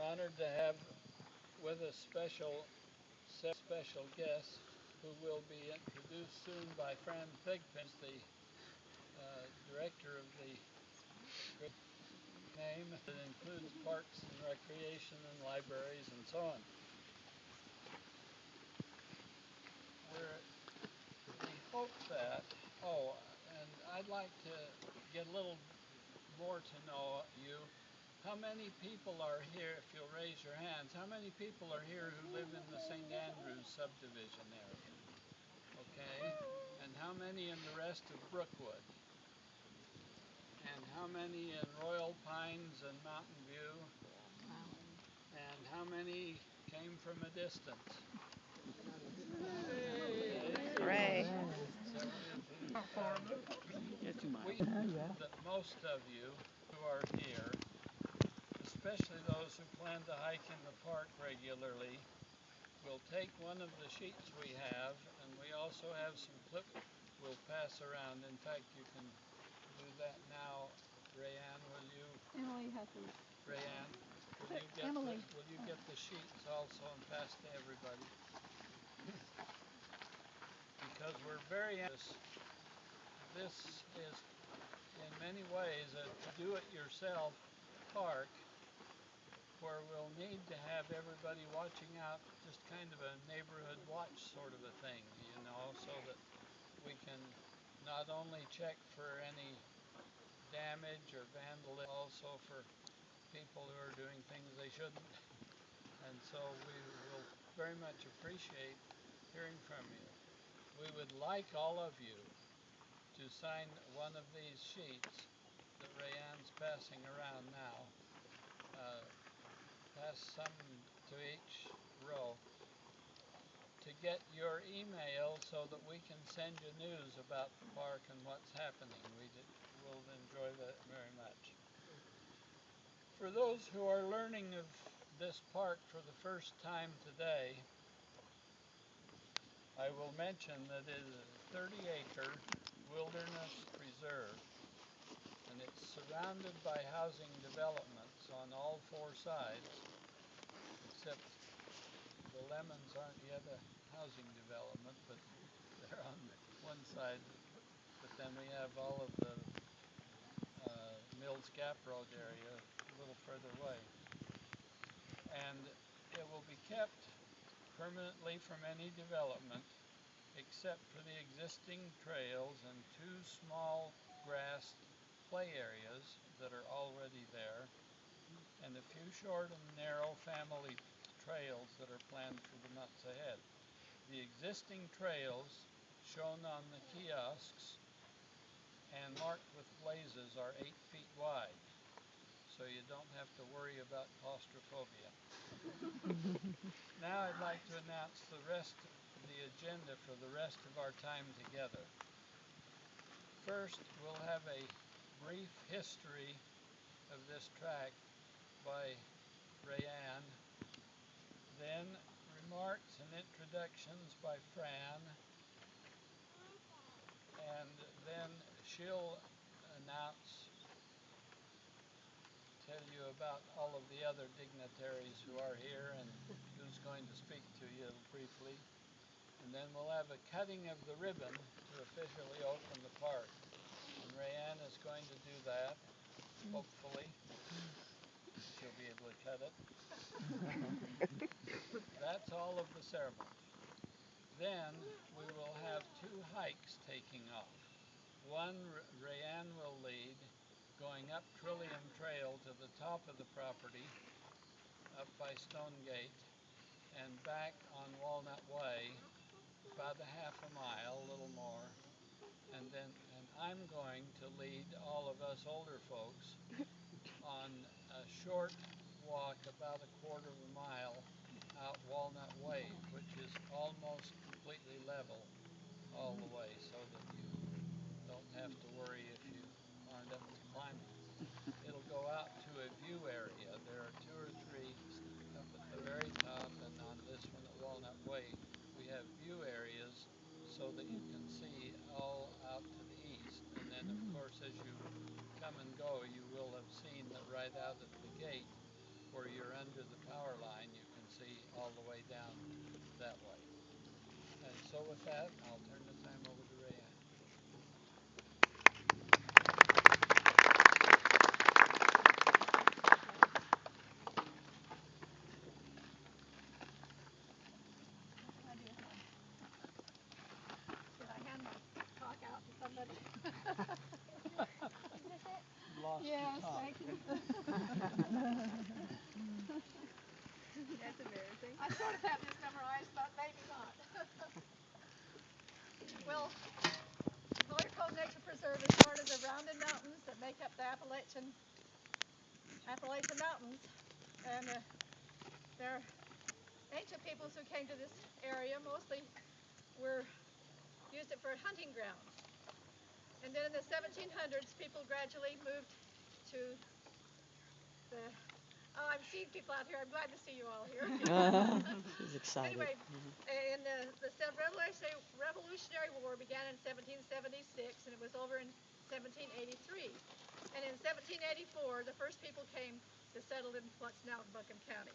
honored to have with us special guests who will be introduced soon by Fran Thigpen, the director of the great name that includes parks and recreation and libraries and so on. We hope that, and I'd like to get a little more to know you. How many people are here, if you'll raise your hands, how many people are here who live in the St. Andrews subdivision area? Okay. And how many in the rest of Brookwood? And how many in Royal Pines and Mountain View? Wow. And how many came from a distance? Hooray. We hope that most of you who are here, especially those who plan to hike in the park regularly, will take one of the sheets we have, and we also have some clips we'll pass around. In fact, you can do that now. Rayanne, will you? Emily has them. Rayanne, will you get the sheets also and pass to everybody? Because we're very anxious. This is in many ways a do-it-yourself park where we'll need to have everybody watching out, just kind of a neighborhood watch sort of a thing, you know, so that we can not only check for any damage or vandalism, also for people who are doing things they shouldn't. And so we will very much appreciate hearing from you. We would like all of you to sign one of these sheets that Rayanne's passing around now. Pass some to each row to get your email so that we can send you news about the park and what's happening. We'll enjoy that very much. For those who are learning of this park for the first time today, I will mention that it is a 30-acre wilderness preserve, and it's surrounded by housing developments on all four sides, except the Lemons aren't yet a housing development, but they're on one side. But then we have all of the Mills Gap Road area a little further away. And it will be kept permanently from any development except for the existing trails and two small grass play areas that are already there, and a few short and narrow family trails that are planned for the months ahead. The existing trails shown on the kiosks and marked with blazes are 8 feet wide, so you don't have to worry about claustrophobia. Now I'd like to announce the rest of the agenda for the rest of our time together. First, we'll have a brief history of this track by Rayanne, then remarks and introductions by Fran, and then she'll tell you about all of the other dignitaries who are here and who's going to speak to you briefly. And then we'll have a cutting of the ribbon to officially open the park. And Rayanne is going to do that, hopefully. She'll be able to cut it. That's all of the ceremony. Then we will have two hikes taking off. One Rayanne will lead, going up Trillium Trail to the top of the property, up by Stone Gate, and back on Walnut Way, about a half a mile, a little more. And I'm going to lead all of us older folks on a short walk, about a quarter of a mile, out Walnut Way, which is almost completely level all the way, so that you don't have to worry if you aren't up to climbing. It'll go out to a view area. There are two or three up at the very top, and on this one at Walnut Way, we have view areas so that you can see all out to the east. And then, of course, as you come and go, you will have seen that right out at the gate, where you're under the power line, you can see all the way down that way. And so with that, I'll turn the time over to Rayanne. Should I hand my talk out to somebody? Lost Yes, your talk. thank you. That's embarrassing. I sort of have this memorized, but maybe not. Well, Collier Cove Nature Preserve is part of the Rounded Mountains that make up the Appalachian Mountains. And they're ancient peoples who came to this area mostly used it for hunting grounds. And then in the 1700s, people gradually moved to the... Oh, I'm seeing people out here. I'm glad to see you all here. She's excited. Anyway, and the Revolutionary War began in 1776, and it was over in 1783. And in 1784, the first people came to settle in what's now Buncombe County.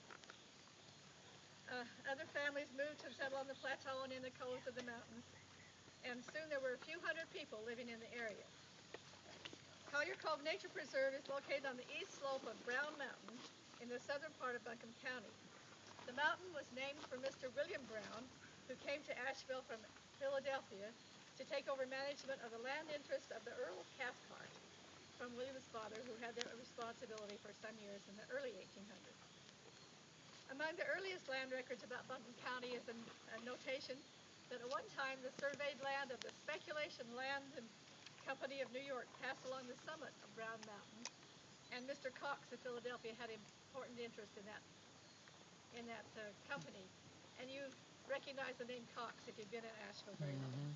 Other families moved to settle on the plateau and in the coves of the mountains, and soon there were a few hundred people living in the area. Collier Cove Nature Preserve is located on the east slope of Brown Mountain in the southern part of Buncombe County. The mountain was named for Mr. William Brown, who came to Asheville from Philadelphia to take over management of the land interests of the Earl of Cathcart from William's father, who had the responsibility for some years in the early 1800s. Among the earliest land records about Buncombe County is a notation that at one time the surveyed land of the Speculation Land and Company of New York passed along the summit of Brown Mountain, and Mr. Cox of Philadelphia had important interest in that company. And you recognize the name Cox if you've been in Asheville very long.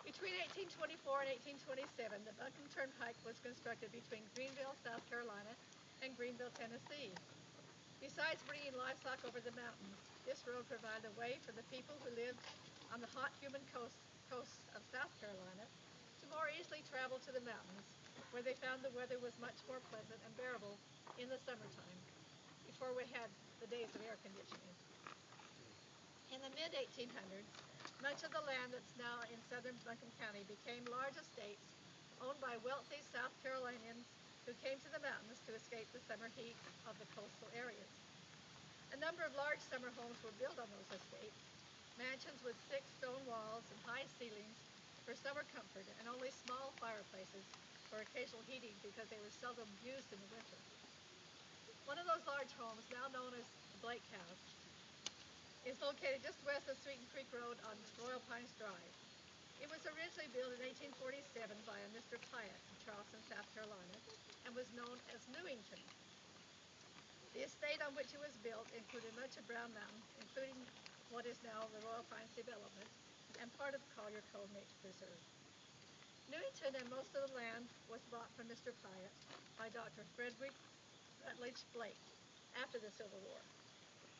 Between 1824 and 1827, the Buncombe Turnpike was constructed between Greenville, South Carolina, and Greenville, Tennessee. Besides bringing livestock over the mountains, this road provided a way for the people who lived on the hot, humid coast of South Carolina to more easily travel to the mountains, where they found the weather was much more pleasant and bearable in the summertime, before we had the days of air conditioning. In the mid-1800s, much of the land that's now in southern Buncombe County became large estates owned by wealthy South Carolinians who came to the mountains to escape the summer heat of the coastal areas. A number of large summer homes were built on those estates, mansions with thick stone walls and high ceilings for summer comfort, and only small fireplaces for occasional heating because they were seldom used in the winter. One of those large homes, now known as the Blake House, is located just west of Sweeten Creek Road on Royal Pines Drive. It was originally built in 1847 by a Mr. Pyatt in Charleston, South Carolina, and was known as Newington. The estate on which it was built included much of Brown Mountain, including what is now the Royal Pines Development, and part of Collier Cove Nature Preserve. Newington and most of the land was bought from Mr. Pyatt by Dr. Frederick Rutledge Blake after the Civil War.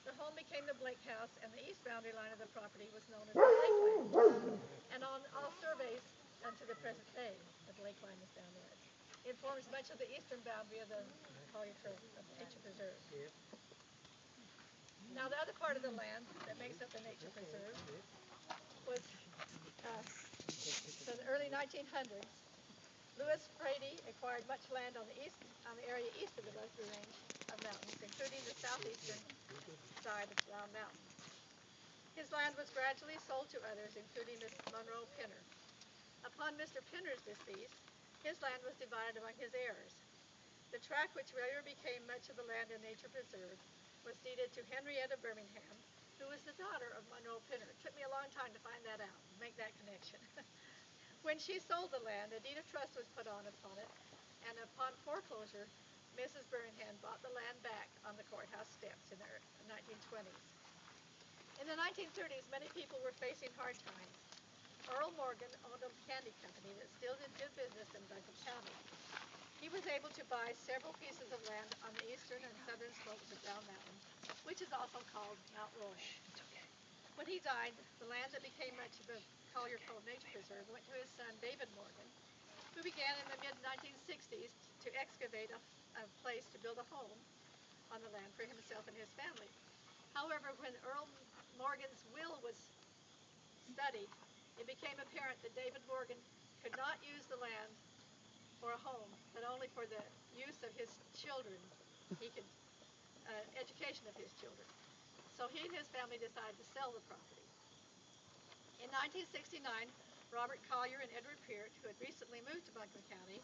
The home became the Blake House, and the east boundary line of the property was known as the Blake Line. And on all surveys unto the present day, the Blake Line is down there. It forms much of the eastern boundary of the Collier Cove Nature Preserve. Now, the other part of the land that makes up the Nature Preserve was, in the early 1900s, Louis Brady acquired much land on the area east of the Busby Range of mountains, including the southeastern side of Brown Mountain. His land was gradually sold to others, including Miss Monroe Pinner. Upon Mr. Pinner's decease, his land was divided among his heirs. The tract which later became much of the land in Nature Preserve was deeded to Henrietta Birmingham, who was the daughter of Monroe Pinner. It took me a long time to find that out, make that connection. When she sold the land, a deed of trust was put upon it, and upon foreclosure, Mrs. Birmingham bought the land back on the courthouse steps in the 1920s. In the 1930s, many people were facing hard times. Earl Morgan owned a candy company that still did good business in Buncombe County. He was able to buy several pieces of land on the eastern and southern slopes of Brown Mountain, which is also called Mount Royal. When he died, the land that became much of the Collier Cove Nature Preserve went to his son, David Morgan, who began in the mid-1960s to excavate a place to build a home on the land for himself and his family. However, when Earl Morgan's will was studied, it became apparent that David Morgan could not use the land for a home, but only for the use of his children. He could, education of his children. So he and his family decided to sell the property. In 1969, Robert Collier and Edward Peart, who had recently moved to Buncombe County,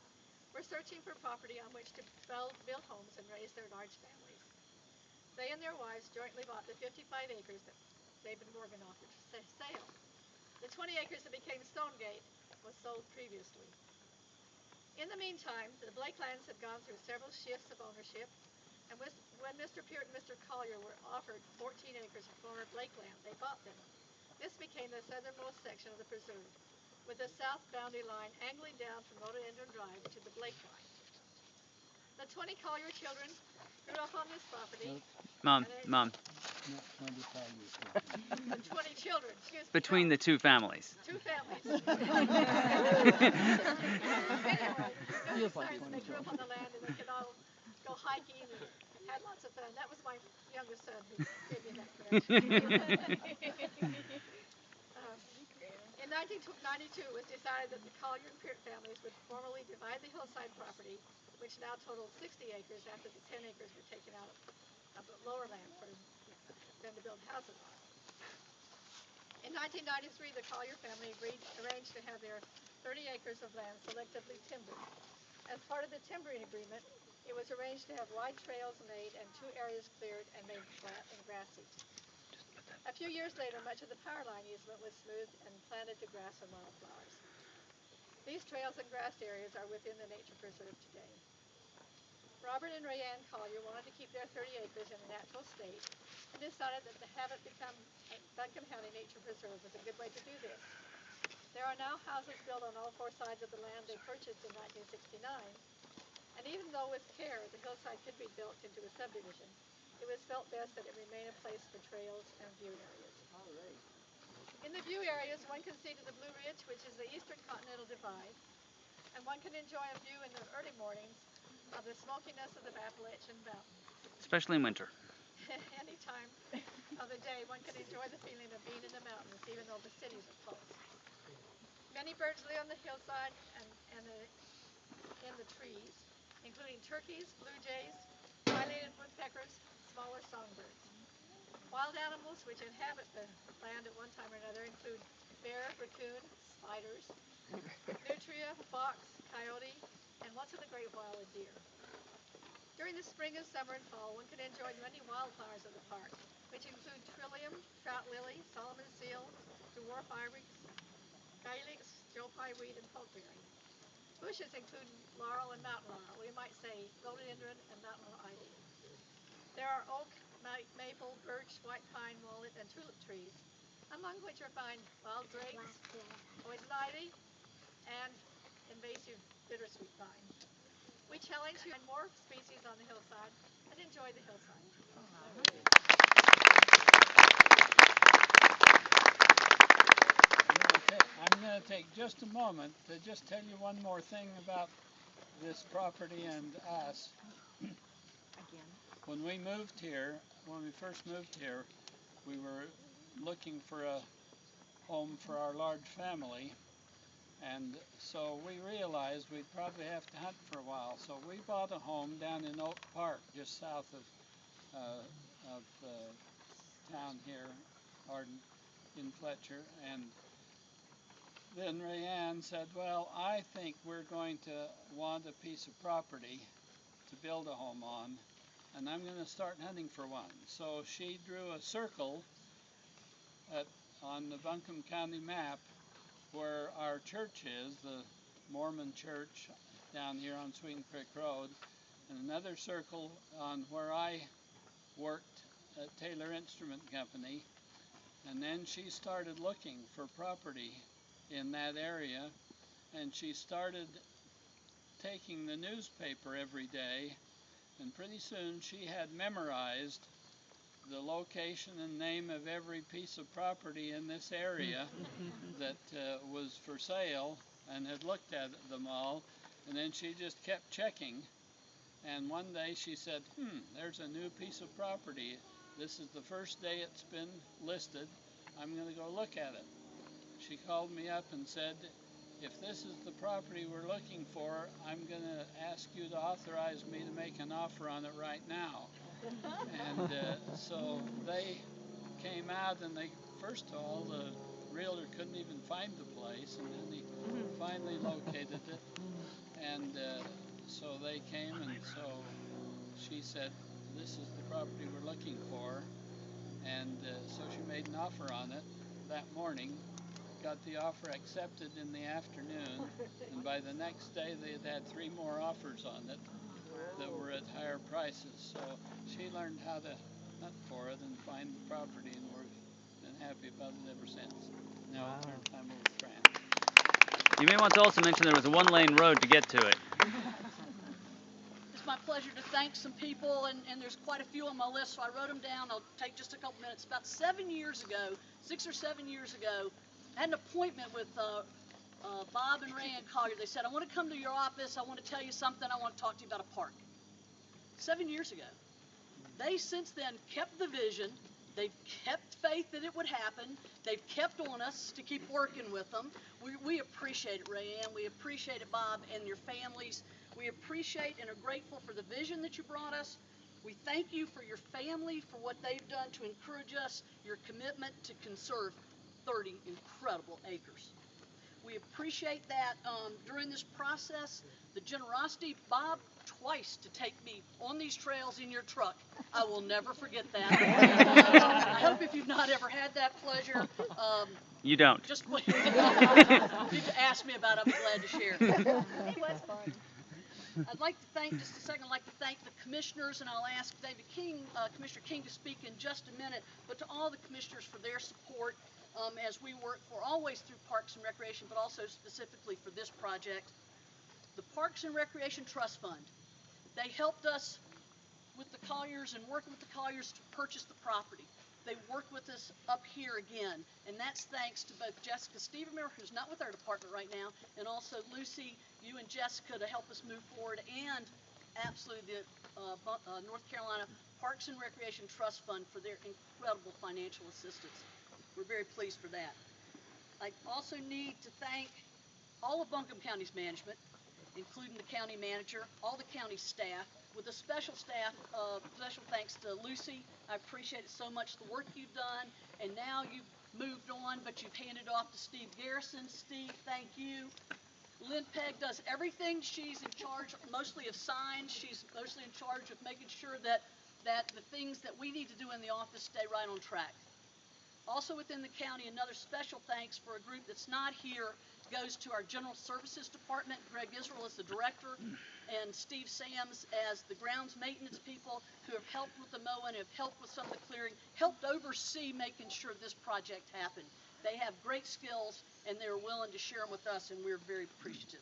were searching for property on which to build homes and raise their large families. They and their wives jointly bought the 55 acres that David Morgan offered for sale. The 20 acres that became Stonegate was sold previously. In the meantime, the Blakelands had gone through several shifts of ownership, and when Mr. Peart and Mr. Collier were offered 14 acres of former Blakeland, they bought them. This became the southernmost section of the preserve, with the south boundary line angling down from Rhododendron Drive to the Blake line. The 20 Collier children grew up on this property. Mom. Not 25 years ago. The 20 children, excuse me. Between the two families. Two families. Anyway, they grew up on the land and they could all go hiking and had lots of fun. That was my youngest son who gave me that connection. In 1992, it was decided that the Collier and Peart families would formally divide the hillside property, which now totaled 60 acres after the 10 acres were taken out of the lower land for them to build houses on. In 1993, the Collier family arranged to have their 30 acres of land selectively timbered. As part of the timbering agreement, it was arranged to have wide trails made and 2 areas cleared and made flat and grassy. A few years later, much of the power line easement was smoothed and planted to grass and wildflowers. These trails and grass areas are within the nature preserve today. Robert and Rayanne Collier wanted to keep their 30 acres in a natural state and decided that to have it become Buncombe County Nature Preserve was a good way to do this. There are now houses built on all 4 sides of the land they purchased in 1969, and even though with care the hillside could be built into a subdivision, it was felt best that it remain a place for trails and view areas. In the view areas, one can see to the Blue Ridge, which is the eastern continental divide, and one can enjoy a view in the early mornings of the smokiness of the Appalachian Mountains. Especially in winter. Any time of the day, one can enjoy the feeling of being in the mountains, even though the cities are close. Many birds live on the hillside and in the trees, including turkeys, blue jays, pileated woodpeckers, smaller songbirds. Wild animals which inhabit the land at one time or another include bear, raccoon, spiders, nutria, fox, coyote, and once in a great while a deer. During the spring and summer and fall, one can enjoy many wildflowers of the park, which include trillium, trout lily, Solomon seal, dwarf iris, calyx, joe pye weed, and pokeberry. Bushes include laurel and mountain laurel, we might say rhododendron and mountain laurel ivy. There are oak, maple, birch, white pine, walnut, and tulip trees, among which are found wild grapes, poison ivy, and invasive bittersweet vine. We challenge you to find more species on the hillside and enjoy the hillside. I'm going to take just a moment to just tell you one more thing about this property and us. When we first moved here, we were looking for a home for our large family, and so we realized we'd probably have to hunt for a while. So we bought a home down in Oak Park, just south of town here, Arden, in Fletcher, and then Rayanne said, well, I think we're going to want a piece of property to build a home on, and I'm going to start hunting for one. So she drew a circle on the Buncombe County map where our church is, the Mormon church down here on Sweden Creek Road, and another circle on where I worked at Taylor Instrument Company. And then she started looking for property in that area, and she started taking the newspaper every day, and pretty soon she had memorized the location and name of every piece of property in this area that was for sale, and had looked at them all, and then she just kept checking, And one day she said, there's a new piece of property. This is the first day it's been listed. I'm going to go look at it. She called me up and said, if this is the property we're looking for, I'm going to ask you to authorize me to make an offer on it right now. And so they came out, and they, first of all, the realtor couldn't even find the place, and then he finally located it. And so they came, and so she said, this is the property we're looking for. And so she made an offer on it that morning, got the offer accepted in the afternoon, and by the next day they had 3 more offers on it that were at higher prices. So she learned how to hunt for it and find the property, and we've been happy about it ever since. Now I'll turn time over to Fran. You may want to also mention there was a 1-lane road to get to it. It's my pleasure to thank some people, and there's quite a few on my list, so I wrote them down. I'll take just a couple minutes. About 7 years ago, 6 or 7 years ago, I had an appointment with Bob and Ray Ann Collier. They said, I want to come to your office. I want to tell you something. I want to talk to you about a park. 7 years ago. They since then kept the vision. They've kept faith that it would happen. They've kept on us to keep working with them. We appreciate it, Ray Ann. We appreciate it, Bob, and your families. We appreciate and are grateful for the vision that you brought us. We thank you for your family, for what they've done to encourage us, your commitment to conserve 30 incredible acres. We appreciate that during this process, the generosity, Bob, twice to take me on these trails in your truck. I will never forget that. I hope if you've not ever had that pleasure, You don't. just you need to ask me about it. I'll be glad to share. It was fun. I'd like to thank, just a second, I'd like to thank the commissioners, and I'll ask David King, Commissioner King, to speak in just a minute, but to all the commissioners for their support as we work for always through Parks and Recreation, but also specifically for this project. The Parks and Recreation Trust Fund, they helped us with the Colliers and working with the Colliers to purchase the property. They worked with us up here again, and that's thanks to both Jessica Stevermeyer, who's not with our department right now, and also Lucy, you and Jessica, to help us move forward, and absolutely the North Carolina Parks and Recreation Trust Fund for their incredible financial assistance. We're very pleased for that. I also need to thank all of Buncombe County's management, including the county manager, all the county staff, with a special thanks to Lucy. I appreciate it so much, the work you've done, and now you've moved on, but you've handed off to Steve Garrison. Steve, thank you. Lynn Pegg does everything. She's in charge mostly of signs. She's mostly in charge of making sure that the things that we need to do in the office stay right on track. Also within the county, another special thanks for a group that's not here goes to our General Services Department. Greg Israel is the director, and Steve Sams as the grounds maintenance people who have helped with the mowing, have helped with some of the clearing, helped oversee making sure this project happened. They have great skills, and they're willing to share them with us, and we're very appreciative.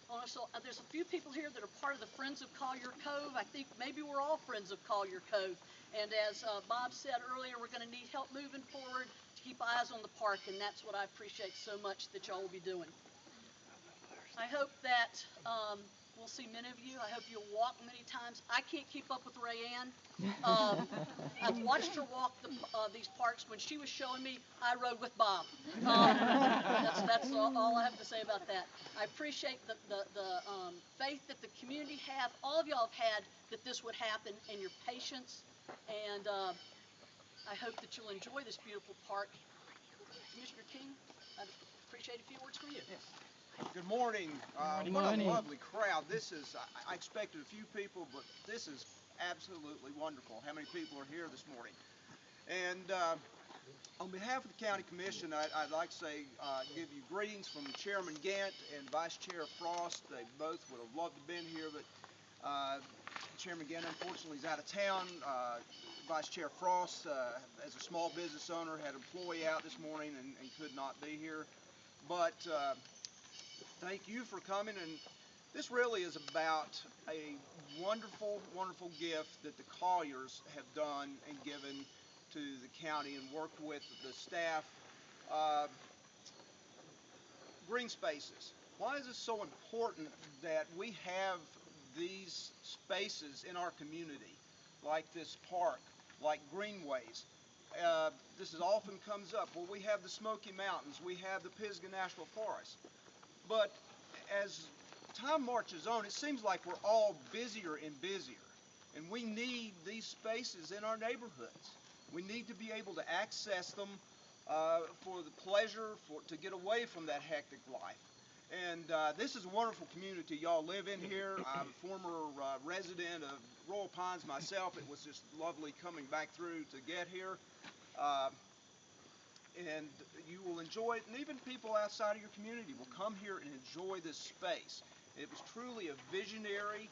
Also, there's a few people here that are part of the Friends of Collier Cove. I think maybe we're all Friends of Collier Cove. And as Bob said earlier, we're going to need help moving forward to keep eyes on the park, and that's what I appreciate so much that y'all will be doing. I hope that we'll see many of you. I hope you'll walk many times. I can't keep up with Ray Ann. I've watched her walk these parks. When she was showing me, I rode with Bob. That's all I have to say about that. I appreciate the faith that the community have, all of y'all have had, that this would happen, and your patience. And I hope that you'll enjoy this beautiful park. Commissioner King, I'd appreciate a few words from you. Yes. Good morning. Good What morning. a lovely crowd. This is, I expected a few people, but this is absolutely wonderful. How many people are here this morning? And on behalf of the County Commission, I'd like to say, give you greetings from Chairman Gant and Vice Chair Frost. They both would have loved to have been here, but Chairman Gant unfortunately is out of town. Vice Chair Frost, as a small business owner, had an employee out this morning and could not be here. But thank you for coming, and this really is about a wonderful, wonderful gift that the Colliers have done and given to the county and worked with the staff. Green spaces. Why is it so important that we have these spaces in our community, like this park, like greenways. This often comes up. Well, we have the Smoky Mountains, we have the Pisgah National Forest. But as time marches on, it seems like we're all busier and busier. And we need these spaces in our neighborhoods. We need to be able to access them for the pleasure, to get away from that hectic life. And this is a wonderful community y'all live in here. I'm a former resident of Royal Pines myself. It was just lovely coming back through to get here. And you will enjoy it, and even people outside of your community will come here and enjoy this space. It was truly a visionary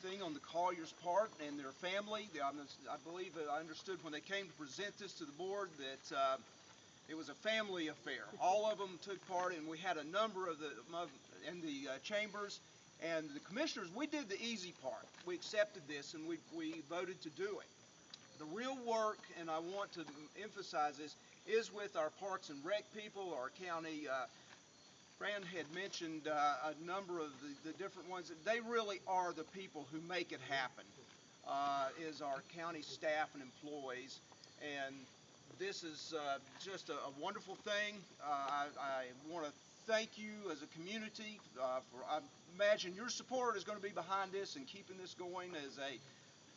thing on the Colliers' part and their family. I believe I understood when they came to present this to the board that it was a family affair. All of them took part, and we had a number of in the chambers. And the commissioners, we did the easy part. We accepted this, and we voted to do it. The real work, and I want to emphasize this, is with our Parks and Rec people, our county. Fran had mentioned a number of the different ones. They really are the people who make it happen, is our county staff and employees. And this is just a wonderful thing. I want to thank you as a community I imagine your support is going to be behind this and keeping this going as a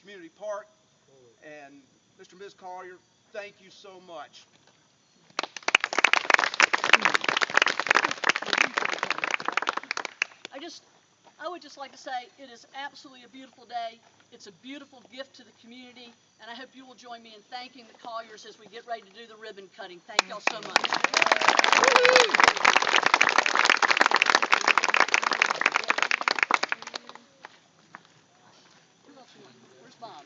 community park. And Mr. and Ms. Collier, thank you so much. I would just like to say it is absolutely a beautiful day. It's a beautiful gift to the community, and I hope you will join me in thanking the Colliers as we get ready to do the ribbon cutting. Thank y'all so much. Where's Bob?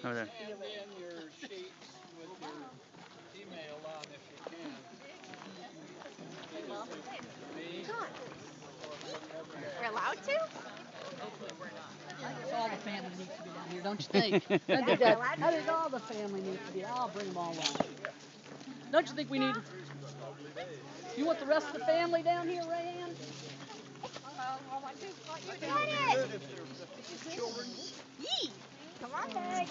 Over there. Hand in your sheets with your email on if you can. Me? We're allowed to? All the family needs to be down here, don't you think? I think all the family needs to be. I'll bring them all along. Don't you think we need? You want the rest of the family down here, Rayanne? Come on, Meg.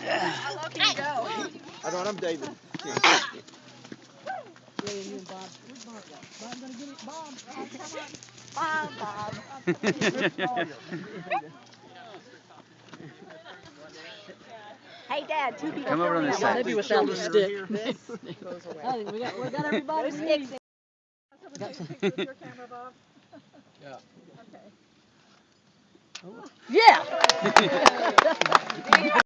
How low can you go? I don't. I'm David. Rayanne, you and Bob. Where's Bob go? Bob, gonna get it. Bob. Bob. Hey, Dad, two people. Come over on this side. Maybe without the stick. Goes away. we got everybody. Those sticks. Someone take a picture with your camera, Bob? Yeah. Okay. Yeah.